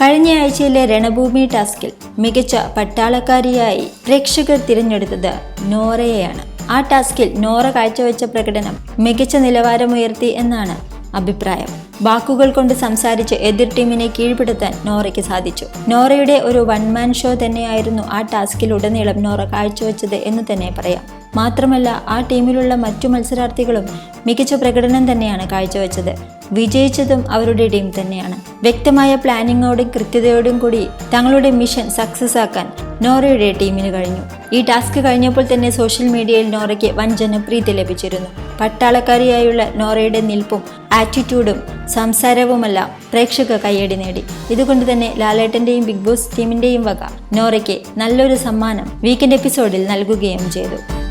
കഴിഞ്ഞ ആഴ്ചയിലെ രണഭൂമി ടാസ്കിൽ മികച്ച പട്ടാളക്കാരിയായി പ്രേക്ഷകർ തിരഞ്ഞെടുത്തത് നോറയെയാണ്. ആ ടാസ്കിൽ നോറ കാഴ്ചവെച്ച പ്രകടനം മികച്ച നിലവാരമുയർത്തി എന്നാണ് അഭിപ്രായം. വാക്കുകൾ കൊണ്ട് സംസാരിച്ച് എതിർ ടീമിനെ കീഴ്പ്പെടുത്താൻ നോറയ്ക്ക് സാധിച്ചു. നോറയുടെ ഒരു വൺമാൻ ഷോ തന്നെയായിരുന്നു ആ ടാസ്കിലുടനീളം നോറ കാഴ്ചവെച്ചത് എന്ന് തന്നെ പറയാം. മാത്രമല്ല, ആ ടീമിലുള്ള മറ്റു മത്സരാർത്ഥികളും മികച്ച പ്രകടനം തന്നെയാണ് കാഴ്ചവെച്ചത്. വിജയിച്ചതും അവരുടെ ടീം തന്നെയാണ്. വ്യക്തമായ പ്ലാനിങ്ങോടും കൃത്യതയോടും കൂടി തങ്ങളുടെ മിഷൻ സക്സസ് ആക്കാൻ നോറയുടെ ടീമിന് കഴിഞ്ഞു. ഈ ടാസ്ക് കഴിഞ്ഞപ്പോൾ തന്നെ സോഷ്യൽ മീഡിയയിൽ നോറയ്ക്ക് വൻ ജനപ്രീതി ലഭിച്ചിരുന്നു. പട്ടാളക്കാരിയായുള്ള നോറയുടെ നിൽപ്പും ആറ്റിറ്റ്യൂഡും സംസാരവുമെല്ലാം പ്രേക്ഷക കയ്യടി നേടി. ഇതുകൊണ്ട് തന്നെ ലാലേട്ടന്റെയും ബിഗ് ബോസ് ടീമിന്റെയും വക നോറയ്ക്ക് നല്ലൊരു സമ്മാനം വീക്കെൻഡ് എപ്പിസോഡിൽ നൽകുകയും ചെയ്തു.